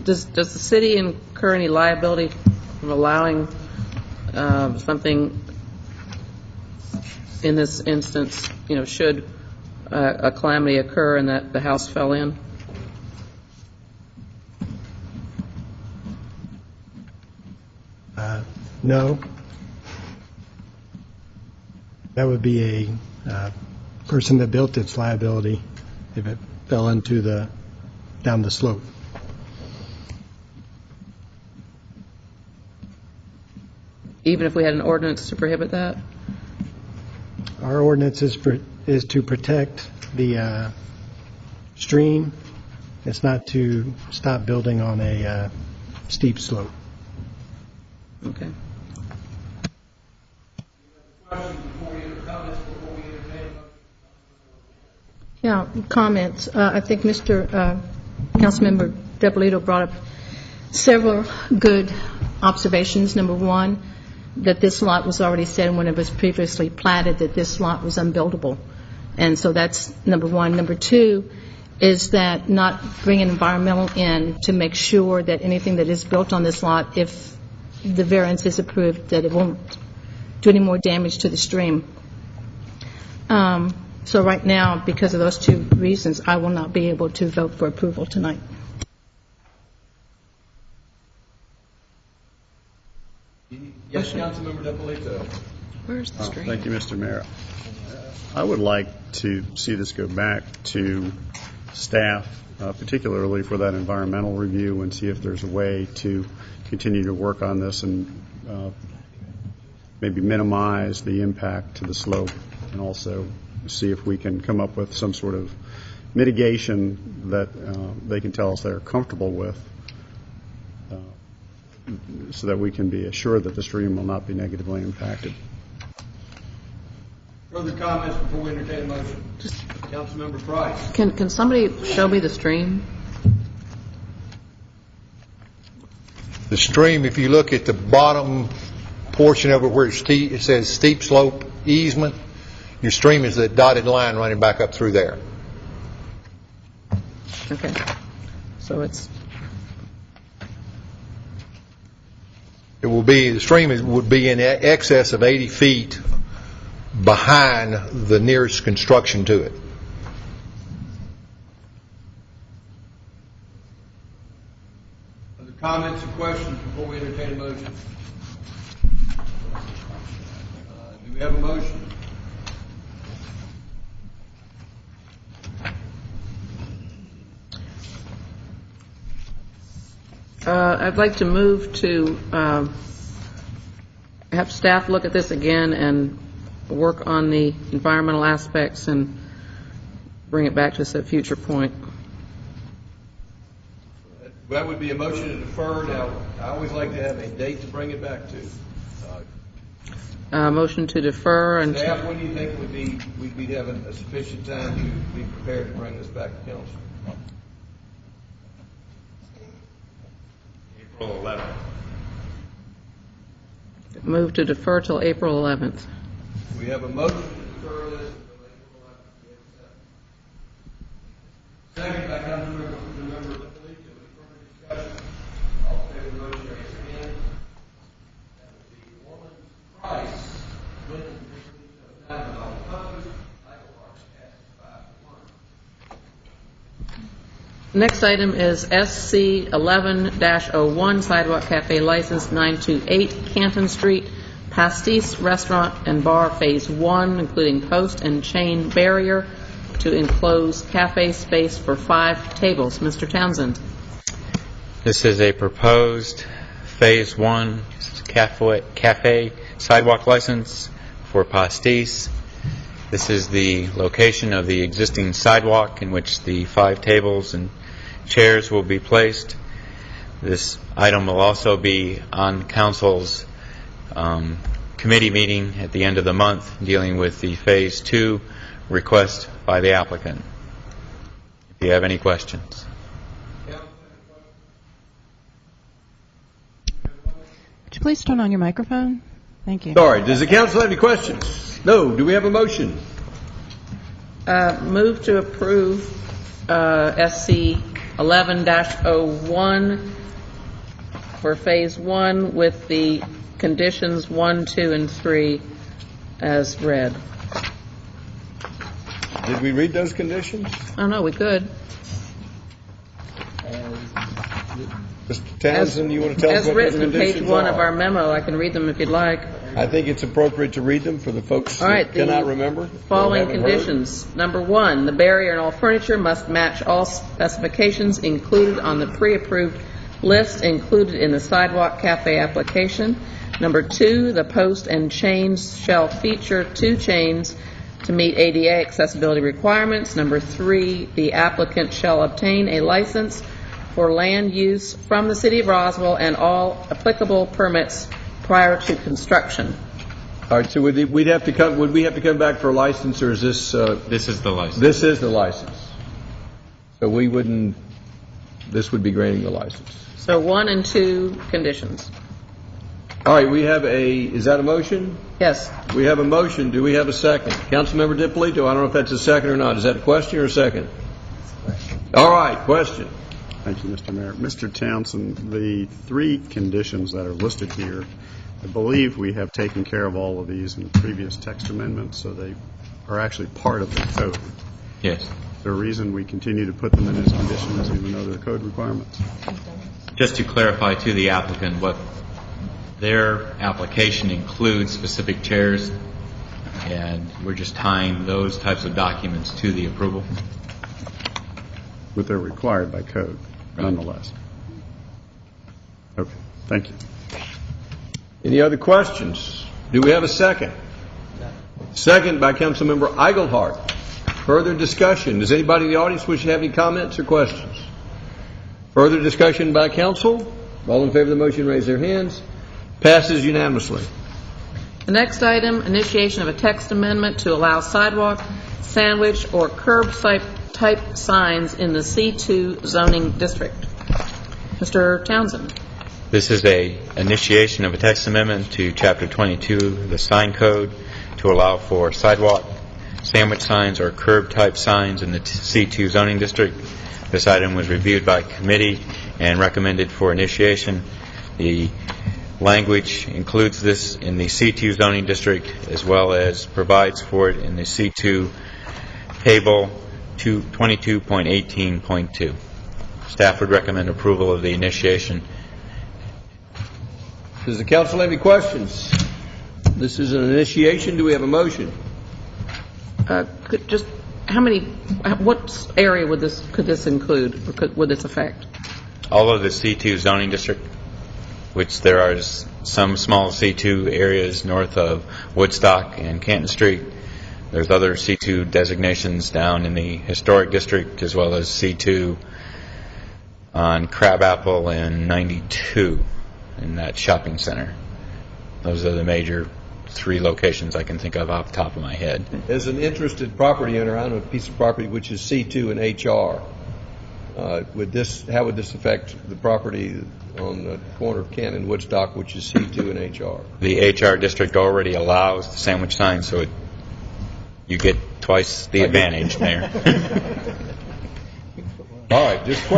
Does the city incur any liability from allowing something in this instance, should a calamity occur and that the house fell in? No. That would be a person that built its liability if it fell into down the slope. Even if we had an ordinance to prohibit that? Our ordinance is to protect the stream. It's not to stop building on a steep slope. Okay. Yeah, comments. I think Mr. Councilmember Depolito brought up several good observations. Number one, that this lot was already said when it was previously platted that this lot was unbuildable. And so that's number one. Number two is that not bringing environmental in to make sure that anything that is built on this lot, if the variance is approved, that it won't do any more damage to the stream. So right now, because of those two reasons, I will not be able to vote for approval tonight. Yes, Councilmember Depolito. Where's the stream? Thank you, Mr. Mayor. I would like to see this go back to staff, particularly for that environmental review, and see if there's a way to continue to work on this and maybe minimize the impact to the slope, and also see if we can come up with some sort of mitigation that they can tell us they're comfortable with, so that we can be assured that the stream will not be negatively impacted. Further comments before we entertain a motion? Councilmember Price. Can somebody show me the stream? The stream, if you look at the bottom portion of it where it says steep slope easement, your stream is the dotted line running back up through there. Okay. So it's... The stream would be in excess of 80 feet behind the nearest construction to it. Other comments or questions before we entertain a motion? Do we have a motion? I'd like to move to have staff look at this again and work on the environmental aspects and bring it back to us at a future point. That would be a motion to defer. Now, I always like to have a date to bring it back to. Motion to defer. And staff, when do you think we'd be having a sufficient time to be prepared to bring this back to council? April 11th. Move to defer till April 11th. We have a motion to defer this until April 11th. Second by Councilmember Depolito. Further discussion? All in favor of the motion, raise your hand. That would be Orland, Price, Lincoln, Depolito, none, all opposed. Michael Parks passes 5-1. Next item is SC 11-01, Sidewalk Cafe License 928 Canton Street, Pastis Restaurant and Bar Phase 1, including post and chain barrier, to enclose cafe space for 5 tables. Mr. Townsend. This is a proposed Phase 1 cafe sidewalk license for Pastis. This is the location of the existing sidewalk in which the 5 tables and chairs will be placed. This item will also be on Council's committee meeting at the end of the month dealing with the Phase 2 request by the applicant. If you have any questions. Would you please turn on your microphone? Thank you. Sorry, does the council have any questions? No. Do we have a motion? Move to approve SC 11-01 for Phase 1 with the conditions 1, 2, and 3 as read. Did we read those conditions? Oh, no, we could. Mr. Townsend, you want to tell us As what those written in conditions page 1 are? of our memo. I can read them if you'd like. I think it's appropriate to read them for the folks All right, that cannot remember. Following or haven't conditions. Number 1, the barrier and all furniture must match all specifications included on the pre-approved list included in the sidewalk cafe application. Number 2, the post and chains shall feature 2 chains to meet ADA accessibility requirements. Number 3, the applicant shall obtain a license for land use from the City of Roswell and all applicable permits prior to construction. All right, so would we have to come back for a license, or is this? This is the license. This is the license. So this would be granting the license. So 1 and 2 conditions. All right, is that a motion? Yes. We have a motion. Do we have a second? Councilmember DiPolito, I don't know if that's a second or not. Is that a question or a second? All right, question. Thank you, Mr. Mayor. Mr. Townsend, the 3 conditions that are listed here, I believe we have taken care of all of these in previous text amendments, so they are actually part of the code. Yes. Is there a reason we continue to put them in as conditions even though they're code requirements? Just to clarify to the applicant, what their application includes specific chairs, and we're just tying those types of documents to the approval. But they're required by code, nonetheless. Okay, thank you. Any other questions? Do we have a second? Second by Councilmember Eigelhart. Further discussion. Does anybody in the audience wish to have any comments or questions? Further discussion by council? All in favor of the motion, raise their hands. Passes unanimously. The next item, initiation of a text amendment to allow sidewalk, sandwich, or curb type signs in the C2 zoning district. Mr. Townsend. This is a initiation of a text amendment to Chapter 22 of the sign code to allow for sidewalk, sandwich signs, or curb-type signs in the C2 zoning district. This item was reviewed by committee and recommended for initiation. The language includes this in the C2 zoning district as well as provides for it in the C2 table 22.18.2. Staff would recommend approval of the initiation. Does the council have any questions? This is an initiation. Do we have a motion? What area could this include, or would this affect? All of the C2 zoning district, which there are some small C2 areas north of Woodstock and Canton Street. There's other C2 designations down in the historic district, as well as C2 on Crabapple and 92 in that shopping center. Those are the major 3 locations I can think of off the top of my head. As an interested property owner, I own a piece of property which is C2 and HR. How would this affect the property on the corner of Canton and Woodstock, which is C2 and HR? The HR district already allows the sandwich sign, so you get twice the advantage, Mayor. All right, just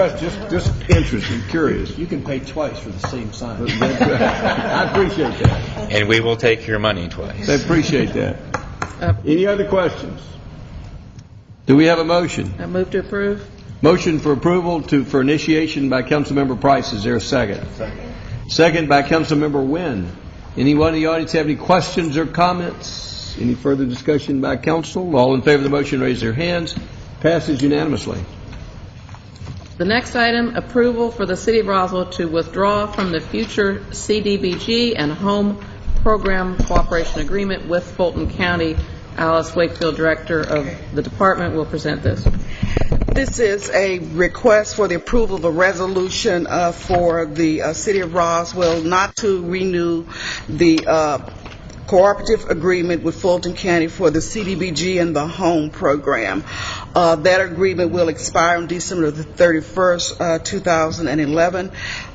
interested, curious. You can pay twice for the same sign. I appreciate that. And we will take your money twice. I appreciate that. Any other questions? Do we have a motion? I move to approve. Motion for approval for initiation by Councilmember Price. Is there a second? Second by Councilmember Wynn. Anyone in the audience have any questions or comments? seconds. Any further discussion by council? All in favor of the motion, raise their hands. Passes unanimously. The next item, approval for the City of Roswell to withdraw from the future CDBG and Home Program Cooperation Agreement with Fulton County. Alice Wakefield, Director of the Department, will present this. This is a request for the approval of a resolution for the City of Roswell not to renew the cooperative agreement with Fulton County for the CDBG and the Home Program. That agreement will expire on December the 31st, 2011,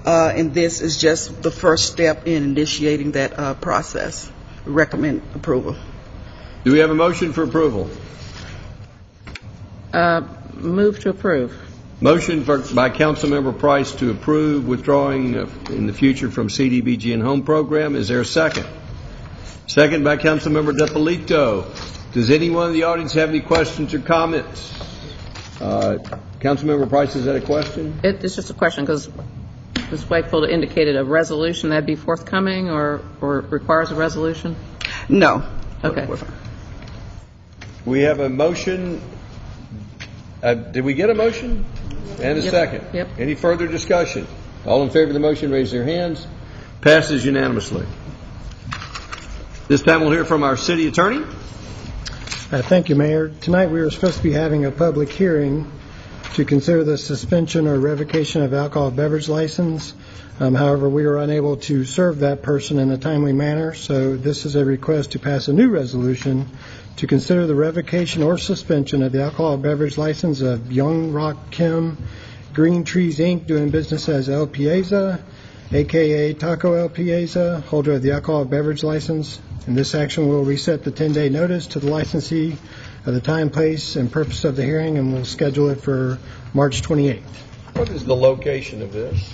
and this is just the first step in initiating that process. We recommend approval. Do we have a motion for approval? Move to approve. Motion by Councilmember Price to approve withdrawing in the future from CDBG and Home Program. Is there a second? Second by Councilmember DiPolito. Does anyone in the audience have any questions or comments? Councilmember Price, is that a question? It's just a question because Ms. Wakefield indicated a resolution that'd be forthcoming or requires a resolution? No. Okay. We have a motion. Did we get a motion? And a second. Yep. Any further discussion? All in favor of the motion, raise their hands. Passes unanimously. This time we'll hear from our city attorney. Thank you, Mayor. Tonight we were supposed to be having a public hearing to consider the suspension or revocation of alcohol beverage license. However, we were unable to serve that person in a timely manner, so this is a request to pass a new resolution to consider the revocation or suspension of the alcohol beverage license of Young Rock Kim Green Trees, Inc., doing business as El Pieza, a.k.a. Taco El Pieza, holder of the alcohol beverage license. And this action will reset the 10-day notice to the licensee of the time, place, and purpose of the hearing, and we'll schedule it for March 28th. What is the location of this?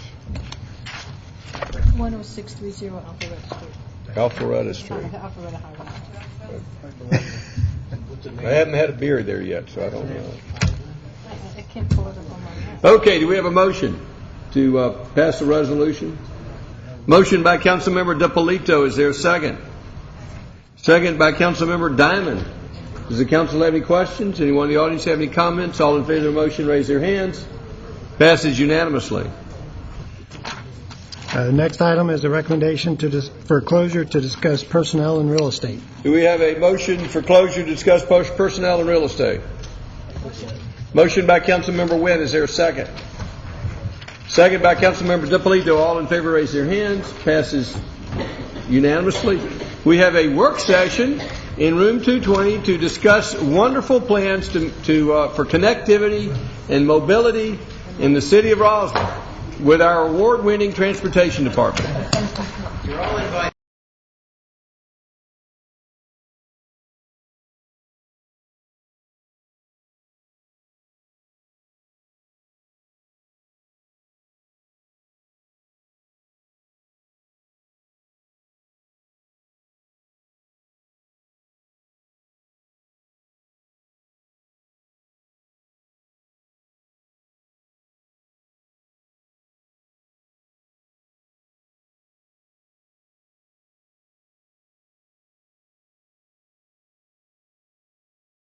10630 Alpharetta Street. Alpharetta Street. Alpharetta Highway. I haven't had a beer there yet, so I don't know. I can't pull it up on my map. Okay, do we have a motion to pass the resolution? Motion by Councilmember DiPolito. Is there a second? Second by Councilmember Diamond. Does the council have any questions? Anyone in the audience have any comments? All in favor of the motion, raise their hands. Passes unanimously. The next item is a recommendation for closure to discuss personnel and real estate. Do we have a motion for closure to discuss personnel and real estate? Motion by Councilmember Wynn. Is there a second? Second by Councilmember DiPolito. All in favor, raise their hands. Passes unanimously. We have a work session in room 220 to discuss wonderful plans for connectivity and mobility in the city of Roswell with our award-winning transportation department. You're all invited.